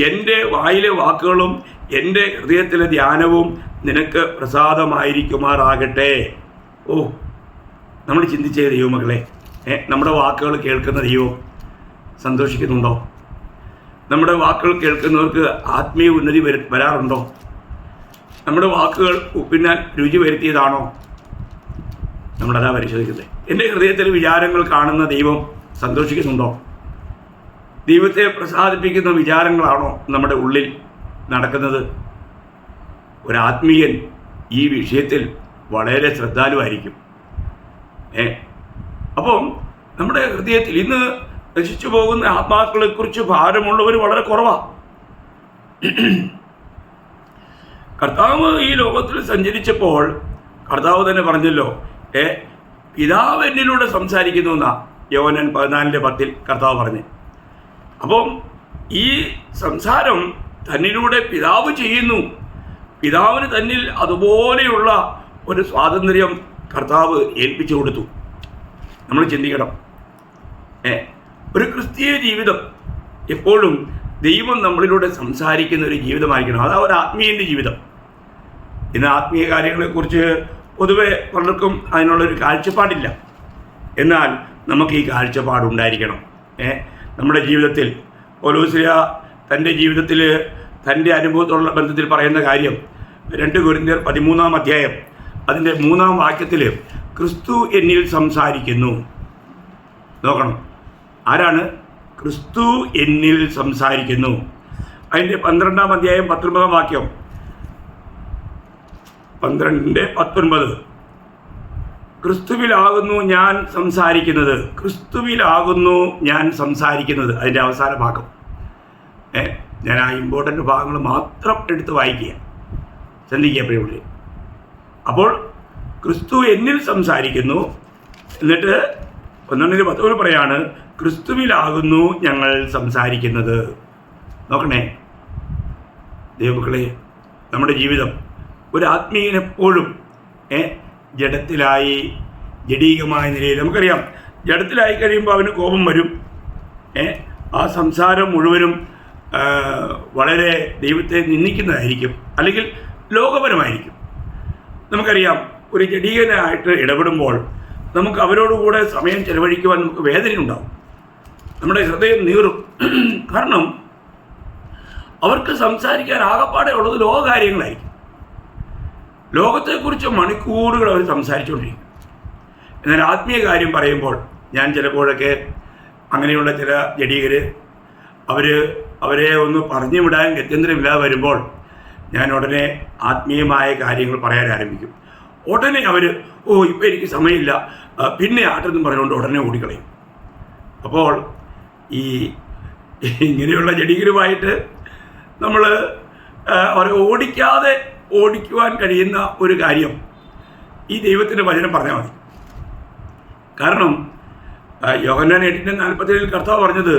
എൻ്റെ വായിലെ വാക്കുകളും എൻ്റെ ഹൃദയത്തിലെ ധ്യാനവും നിനക്ക് പ്രസാദമായിരിക്കുമാറാകട്ടെ. നമ്മൾ ചിന്തിച്ചേ ദൈവമക്കളെ, നമ്മുടെ വാക്കുകൾ കേൾക്കുന്ന ദൈവം സന്തോഷിക്കുന്നുണ്ടോ? നമ്മുടെ വാക്കുകൾ കേൾക്കുന്നവർക്ക് ആത്മീയ ഉന്നതി വരാറുണ്ടോ? നമ്മുടെ വാക്കുകൾ ഉപ്പിനാൽ രുചി വരുത്തിയതാണോ? നമ്മളതാ പരിശോധിക്കുന്നത്. എൻ്റെ ഹൃദയത്തിൽ വിചാരങ്ങൾ കാണുന്ന ദൈവം സന്തോഷിക്കുന്നുണ്ടോ? ദൈവത്തെ പ്രസാദിപ്പിക്കുന്ന വിചാരങ്ങളാണോ നമ്മുടെ ഉള്ളിൽ നടക്കുന്നത്? ഒരാത്മീയൻ ഈ വിഷയത്തിൽ വളരെ ശ്രദ്ധാലുവായിരിക്കും. അപ്പം നമ്മുടെ ഹൃദയത്തിൽ ഇന്ന് നശിച്ചു പോകുന്ന ആത്മാക്കളെക്കുറിച്ച് ഭാരമുള്ളവർ വളരെ കുറവാണ്. കർത്താവ് ഈ ലോകത്തിൽ സഞ്ചരിച്ചപ്പോൾ കർത്താവ് തന്നെ പറഞ്ഞല്ലോ, പിതാവ് എന്നിലൂടെ സംസാരിക്കുന്നു എന്നാ യോഹന്നാൻ 14:10 കർത്താവ് പറഞ്ഞു. അപ്പം ഈ സംസാരം തന്നിലൂടെ പിതാവ് ചെയ്യുന്നു. പിതാവിന് തന്നിൽ അതുപോലെയുള്ള ഒരു സ്വാതന്ത്ര്യം കർത്താവ് ഏൽപ്പിച്ചു കൊടുത്തു. നമ്മൾ ചിന്തിക്കണം, ഒരു ക്രിസ്തീയ ജീവിതം എപ്പോഴും ദൈവം നമ്മളിലൂടെ സംസാരിക്കുന്ന ഒരു ജീവിതമായിരിക്കണം. അതാ ഒരു ആത്മീയൻ്റെ ജീവിതം. ഇന്ന് ആത്മീയ കാര്യങ്ങളെക്കുറിച്ച് പൊതുവെ പലർക്കും അതിനുള്ളൊരു കാഴ്ചപ്പാടില്ല. എന്നാൽ നമുക്ക് ഈ കാഴ്ചപ്പാടുണ്ടായിരിക്കണം. നമ്മുടെ ജീവിതത്തിൽ പൗലോസ് തൻ്റെ ജീവിതത്തിൽ തൻ്റെ അനുഭവത്തോടുള്ള ബന്ധത്തിൽ പറയുന്ന കാര്യം 2 കൊരിന്ത്യർ 13-ാം അധ്യായം അതിൻ്റെ 3-ാം വാക്യത്തിൽ, ക്രിസ്തു എന്നിൽ സംസാരിക്കുന്നു. നോക്കണം, ആരാണ്? ക്രിസ്തു എന്നിൽ സംസാരിക്കുന്നു. അതിൻ്റെ 12-ാം അധ്യായം 19-ാം വാക്യം, 12:19, ക്രിസ്തുവിലാകുന്നു ഞാൻ സംസാരിക്കുന്നത്. ക്രിസ്തുവിലാകുന്നു ഞാൻ സംസാരിക്കുന്നത്. അതിൻ്റെ അവസാന ഭാഗം ഞാൻ ആ ഇമ്പോർട്ടൻ്റ് ഭാഗങ്ങൾ മാത്രം എടുത്ത് വായിക്കുക, ചിന്തിക്കുക പ്രിയമുള്ളവരെ. അപ്പോൾ ക്രിസ്തു എന്നിൽ സംസാരിക്കുന്നു. എന്നിട്ട് 11:10 പറയാണ്, ക്രിസ്തുവിലാകുന്നു ഞങ്ങൾ സംസാരിക്കുന്നത്. നോക്കണേ ദൈവമക്കളെ, നമ്മുടെ ജീവിതം ഒരു ആത്മീയനെപ്പോഴും ജഡത്തിലായി ജഡീകമായ നിലയിൽ, നമുക്കറിയാം ജഡത്തിലായി കഴിയുമ്പോൾ അവന് കോപം വരും. ആ സംസാരം മുഴുവനും വളരെ ദൈവത്തെ നിന്ദിക്കുന്നതായിരിക്കും, അല്ലെങ്കിൽ ലോകപരമായിരിക്കും. നമുക്കറിയാം ഒരു ജഡീകനായിട്ട് ഇടപെടുമ്പോൾ നമുക്ക് അവരോടുകൂടെ സമയം ചെലവഴിക്കുവാൻ നമുക്ക് വേദനയുണ്ടാവും, നമ്മുടെ ഹൃദയം നീറും. കാരണം അവർക്ക് സംസാരിക്കാൻ ആകപ്പാടെ ഉള്ളത് ലോകകാര്യങ്ങളായിരിക്കും. ലോകത്തെക്കുറിച്ച് മണിക്കൂറുകൾ അവർ സംസാരിച്ചുകൊണ്ടിരിക്കും. എന്നാൽ ആത്മീയ കാര്യം പറയുമ്പോൾ ഞാൻ ചിലപ്പോഴൊക്കെ അങ്ങനെയുള്ള ചില ജഡീകർ അവരെ ഒന്ന് പറഞ്ഞു വിടാൻ ഗത്യന്തരമില്ലാതെ വരുമ്പോൾ ഞാൻ ഉടനെ ആത്മീയമായ കാര്യങ്ങൾ പറയാൻ ആരംഭിക്കും. ഉടനെ അവർ ഇപ്പം എനിക്ക് സമയമില്ല, പിന്നെ ആട്ടെന്നും പറഞ്ഞുകൊണ്ട് ഉടനെ ഓടിക്കളയും. അപ്പോൾ ഈ ഇങ്ങനെയുള്ള ജഡീകരുമായിട്ട് നമ്മൾ അവരെ ഓടിക്കുവാൻ കഴിയുന്ന ഒരു കാര്യം ഈ ദൈവത്തിൻ്റെ വചനം പറഞ്ഞാൽ മതി. കാരണം യോഹന്നാൻ 8:47 കർത്താവ് പറഞ്ഞത്,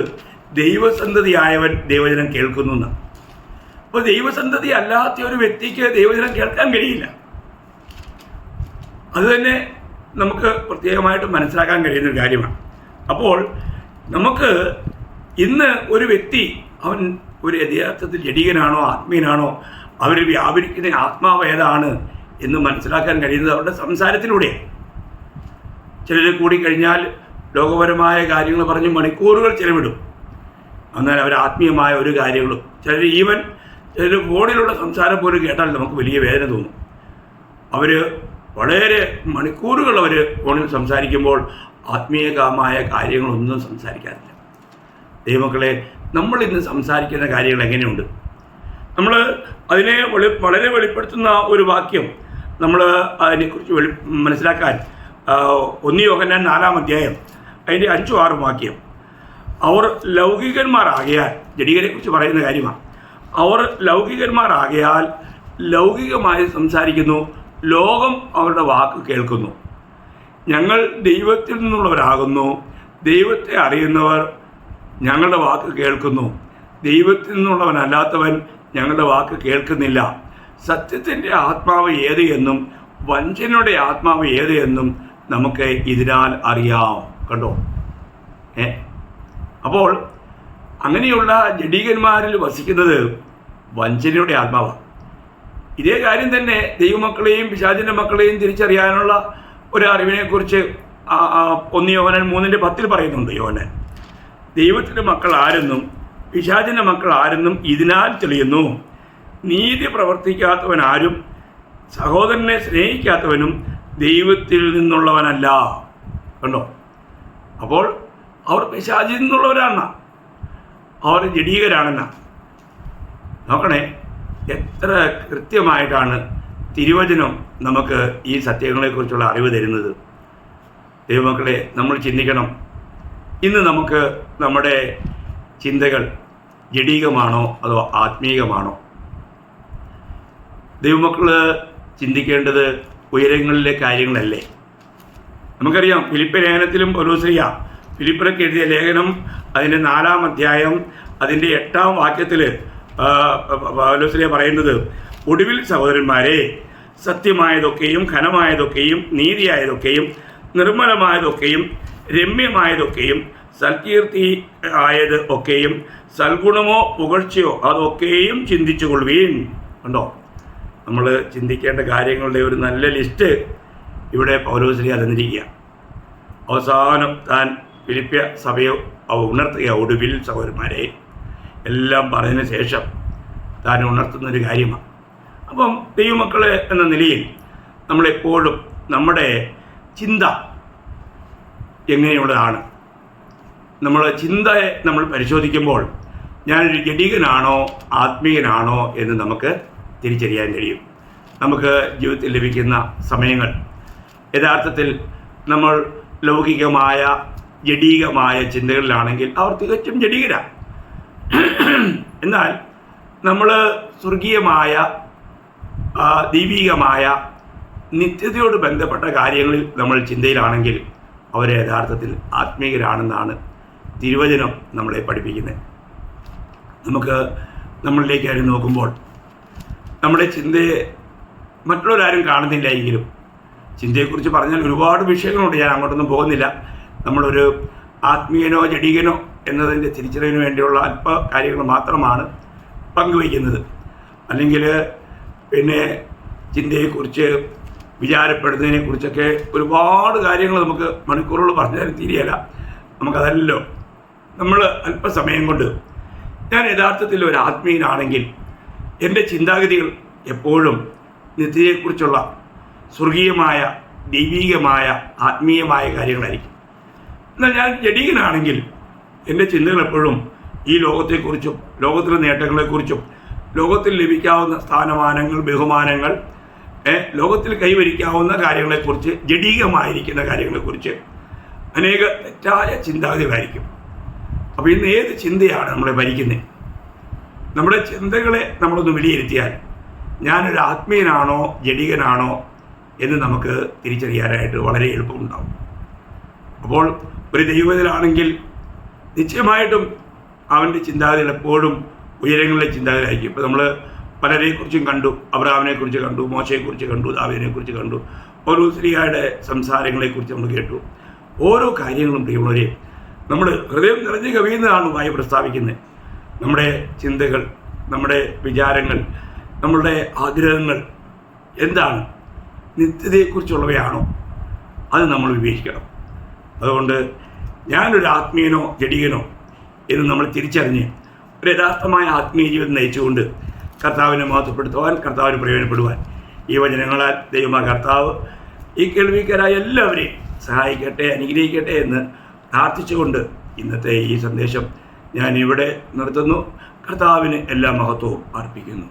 ദൈവസന്തതിയായവൻ ദൈവവചനം കേൾക്കുന്നു എന്നാണ്. അപ്പോൾ ദൈവസന്തതി അല്ലാത്ത ഒരു വ്യക്തിക്ക് ദൈവവചനം കേൾക്കാൻ കഴിയില്ല. അതുതന്നെ നമുക്ക് പ്രത്യേകമായിട്ട് മനസ്സിലാക്കാൻ കഴിയുന്നൊരു കാര്യമാണ്. അപ്പോൾ നമുക്ക് ഇന്ന് ഒരു വ്യക്തി അവൻ ഒരു യഥാർത്ഥത്തിൽ ജഡീകനാണോ ആത്മീയനാണോ, അവർ വ്യാപരിക്കുന്ന ആത്മാവ് ഏതാണ് എന്ന് മനസ്സിലാക്കാൻ കഴിയുന്നത് അവരുടെ സംസാരത്തിലൂടെ. ചിലർ കൂടിക്കഴിഞ്ഞാൽ ലോകപരമായ കാര്യങ്ങൾ പറഞ്ഞ് മണിക്കൂറുകൾ ചിലവിടും, എന്നാൽ അവർ ആത്മീയമായ ഒരു കാര്യങ്ങളും ചിലർ ഫോണിലുള്ള സംസാരം പോലും കേട്ടാൽ നമുക്ക് വലിയ വേദന തോന്നും. അവർ വളരെ മണിക്കൂറുകൾ അവർ ഫോണിൽ സംസാരിക്കുമ്പോൾ ആത്മീയമായ കാര്യങ്ങളൊന്നും സംസാരിക്കാറില്ല. ദൈവമക്കളെ, നമ്മൾ ഇന്ന് സംസാരിക്കുന്ന കാര്യങ്ങൾ എങ്ങനെയുണ്ട്? നമ്മൾ അതിനെ വളരെ വെളിപ്പെടുത്തുന്ന ഒരു വാക്യം നമ്മൾ അതിനെക്കുറിച്ച് മനസ്സിലാക്കാൻ 1 യോഹന്നാൻ 4-ാം അധ്യായം അതിൻ്റെ 5-6 വാക്യം, അവർ ലൗകികന്മാരാകയാൽ, ജഡീകരെക്കുറിച്ച് പറയുന്ന കാര്യമാണ്, അവർ ലൗകികന്മാരാകയാൽ ലൗകികമായി സംസാരിക്കുന്നു, ലോകം അവരുടെ വാക്ക് കേൾക്കുന്നു. ഞങ്ങൾ ദൈവത്തിൽ നിന്നുള്ളവരാകുന്നു, ദൈവത്തെ അറിയുന്നവർ ഞങ്ങളുടെ വാക്ക് കേൾക്കുന്നു, ദൈവത്തിൽ നിന്നുള്ളവനല്ലാത്തവൻ ഞങ്ങളുടെ വാക്ക് കേൾക്കുന്നില്ല. സത്യത്തിൻ്റെ ആത്മാവ് ഏത് എന്നും വഞ്ചനയുടെ ആത്മാവ് ഏത് എന്നും നമുക്ക് ഇതിനാൽ അറിയാം. കണ്ടോ? അപ്പോൾ അങ്ങനെയുള്ള ജഡീകന്മാരിൽ വസിക്കുന്നത് വഞ്ചനയുടെ ആത്മാവാണ്. ഇതേ കാര്യം തന്നെ ദൈവമക്കളെയും പിശാചിൻ്റെ മക്കളെയും തിരിച്ചറിയാനുള്ള ഒരു അറിവിനെക്കുറിച്ച് 1 യോഹന്നാൻ 3:10 പറയുന്നുണ്ട്. യോഹന്നാൻ, ദൈവത്തിൻ്റെ മക്കൾ ആരെന്നും പിശാചിൻ്റെ മക്കൾ ആരെന്നും ഇതിനാൽ തെളിയുന്നു. നീതി പ്രവർത്തിക്കാത്തവൻ ആരും സഹോദരനെ സ്നേഹിക്കാത്തവനും ദൈവത്തിൽ നിന്നുള്ളവനല്ല. കണ്ടോ? അപ്പോൾ അവർ പിശാചിൽ നിന്നുള്ളവരാണ്, അവർ ജഡീകരാണെന്ന. നോക്കണേ, എത്ര കൃത്യമായിട്ടാണ് തിരുവചനം നമുക്ക് ഈ സത്യങ്ങളെക്കുറിച്ചുള്ള അറിവ് തരുന്നത്. ദൈവമക്കളെ, നമ്മൾ ചിന്തിക്കണം. ഇന്ന് നമുക്ക് നമ്മുടെ ചിന്തകൾ ജഡീകമാണോ അതോ ആത്മീകമാണോ? ദൈവമക്കൾ ചിന്തിക്കേണ്ടത് ഉയരങ്ങളിലെ കാര്യങ്ങളല്ലേ? നമുക്കറിയാം, ഫിലിപ്പ് ലേഖനത്തിലും പൗലോസ്ലീഹ ഫിലിപ്പിലേക്ക് എഴുതിയ ലേഖനം അതിൻ്റെ 4-ാം അധ്യായം അതിൻ്റെ 8-ാം വാക്യത്തിൽ പൗലോസ്ലീഹ പറയുന്നത്, ഒടുവിൽ സഹോദരന്മാരെ, സത്യമായതൊക്കെയും ഘനമായതൊക്കെയും നീതിയായതൊക്കെയും നിർമ്മലമായതൊക്കെയും രമ്യമായതൊക്കെയും സൽകീർത്തി ആയത് ഒക്കെയും സൽഗുണമോ പുകഴ്ചയോ അതൊക്കെയും ചിന്തിച്ചു കൊള്ളുവീൻ. കണ്ടോ? നമ്മൾ ചിന്തിക്കേണ്ട കാര്യങ്ങളുടെ ഒരു നല്ല ലിസ്റ്റ് ഇവിടെ പൗലോസ്ലീഹ തന്നിരിക്കുക. അവസാനം താൻ ഫിലിപ്പിയ സഭയെ ഉണർത്തുക, ഒടുവിൽ സഹോദരന്മാരെ എല്ലാം പറഞ്ഞതിന് ശേഷം താൻ ഉണർത്തുന്നൊരു കാര്യമാണ്. അപ്പം ദൈവമക്കൾ എന്ന നിലയിൽ നമ്മളെപ്പോഴും നമ്മുടെ ചിന്ത എങ്ങനെയുള്ളതാണ്? നമ്മുടെ ചിന്തയെ നമ്മൾ പരിശോധിക്കുമ്പോൾ ഞാനൊരു ജഡീകനാണോ ആത്മീയനാണോ എന്ന് നമുക്ക് തിരിച്ചറിയാൻ കഴിയും. നമുക്ക് ജീവിതത്തിൽ ലഭിക്കുന്ന സമയങ്ങൾ യഥാർത്ഥത്തിൽ നമ്മൾ ലൗകികമായ ജഡീകമായ ചിന്തകളിലാണെങ്കിൽ അവർ തികച്ചും ജഡീകരാണ്. എന്നാൽ നമ്മൾ സ്വർഗീയമായ ദൈവികമായ നിത്യതയോട് ബന്ധപ്പെട്ട കാര്യങ്ങളിൽ നമ്മൾ ചിന്തയിലാണെങ്കിൽ അവരെ യഥാർത്ഥത്തിൽ ആത്മീയരാണെന്നാണ് തിരുവചനം നമ്മളെ പഠിപ്പിക്കുന്നത്. നമുക്ക് നമ്മളിലേക്ക് ആരും നോക്കുമ്പോൾ നമ്മുടെ ചിന്തയെ മറ്റുള്ളവരാരും കാണുന്നില്ലായെങ്കിലും, ചിന്തയെക്കുറിച്ച് പറഞ്ഞാൽ ഒരുപാട് വിഷയങ്ങളുണ്ട്, ഞാൻ അങ്ങോട്ടൊന്നും പോകുന്നില്ല. നമ്മളൊരു ആത്മീയനോ ജഡീകനോ എന്നതിൻ്റെ തിരിച്ചറിവിന് വേണ്ടിയുള്ള അല്പ കാര്യങ്ങൾ മാത്രമാണ് പങ്കുവയ്ക്കുന്നത്. അല്ലെങ്കിൽ പിന്നെ ചിന്തയെക്കുറിച്ച് വിചാരപ്പെടുന്നതിനെക്കുറിച്ചൊക്കെ ഒരുപാട് കാര്യങ്ങൾ നമുക്ക് മണിക്കൂറുകൾ പറഞ്ഞാലും തീരെയല്ല. നമുക്കതല്ലോ നമ്മൾ അല്പസമയം കൊണ്ട്, ഞാൻ യഥാർത്ഥത്തിൽ ഒരു ആത്മീയനാണെങ്കിൽ എൻ്റെ ചിന്താഗതികൾ എപ്പോഴും നിത്യതയെക്കുറിച്ചുള്ള സ്വർഗീയമായ ദൈവീകമായ ആത്മീയമായ കാര്യങ്ങളായിരിക്കും. എന്നാൽ ഞാൻ ജഡീകനാണെങ്കിൽ എൻ്റെ ചിന്തകൾ എപ്പോഴും ഈ ലോകത്തെക്കുറിച്ചും ലോകത്തിലെ നേട്ടങ്ങളെക്കുറിച്ചും ലോകത്തിൽ ലഭിക്കാവുന്ന സ്ഥാനമാനങ്ങൾ ബഹുമാനങ്ങൾ ലോകത്തിൽ കൈവരിക്കാവുന്ന കാര്യങ്ങളെക്കുറിച്ച് ജഡീകമായിരിക്കുന്ന കാര്യങ്ങളെക്കുറിച്ച് അനേക തെറ്റായ ചിന്താഗതികളായിരിക്കും. അപ്പോൾ ഇന്ന് ഏത് ചിന്തയാണ് നമ്മളെ ഭരിക്കുന്നത്? നമ്മുടെ ചിന്തകളെ നമ്മളൊന്ന് വിലയിരുത്തിയാൽ ഞാനൊരു ആത്മീയനാണോ ജഡീകനാണോ എന്ന് നമുക്ക് തിരിച്ചറിയാനായിട്ട് വളരെ എളുപ്പമുണ്ടാകും. അപ്പോൾ ഒരു ദൈവത്തിലാണെങ്കിൽ നിശ്ചയമായിട്ടും അവൻ്റെ ചിന്താഗതികൾ എപ്പോഴും ഉയരങ്ങളിലെ ചിന്താഗതിയായിരിക്കും. ഇപ്പോൾ നമ്മൾ പലരെക്കുറിച്ചും കണ്ടു, അബ്രഹാമിനെക്കുറിച്ച് കണ്ടു, മോശയെക്കുറിച്ച് കണ്ടു, ദാവീദിനെക്കുറിച്ച് കണ്ടു, പൗലോസ്ലീഹയുടെ സംസാരങ്ങളെക്കുറിച്ച് നമ്മൾ കേട്ടു. ഓരോ കാര്യങ്ങളും പ്രിയമുള്ളവരെ നമ്മൾ ഹൃദയം നിറഞ്ഞ് കവിയുന്നതാണ് വായു പ്രസ്താവിക്കുന്നത്. നമ്മുടെ ചിന്തകൾ, നമ്മുടെ വിചാരങ്ങൾ, നമ്മളുടെ ആഗ്രഹങ്ങൾ എന്താണ്? നിത്യതയെക്കുറിച്ചുള്ളവയാണോ? അത് നമ്മൾ വിവേചിക്കണം. അതുകൊണ്ട് ഞാനൊരു ആത്മീയനോ ജഡീകനോ എന്ന് നമ്മൾ തിരിച്ചറിഞ്ഞ് ഒരു യഥാർത്ഥമായ ആത്മീയ ജീവിതം നയിച്ചുകൊണ്ട് കർത്താവിനെ മഹത്വപ്പെടുത്തുവാൻ, കർത്താവിന് പ്രയോജനപ്പെടുവാൻ ഈ വചനങ്ങളാൽ ദൈവമായ കർത്താവ് ഈ കേൾവിക്കാരായ എല്ലാവരെയും സഹായിക്കട്ടെ, അനുഗ്രഹിക്കട്ടെ എന്ന് പ്രാർത്ഥിച്ചുകൊണ്ട് ഇന്നത്തെ ഈ സന്ദേശം ഞാൻ ഇവിടെ നിർത്തുന്നു. കർത്താവിന് എല്ലാ മഹത്വവും അർപ്പിക്കുന്നു.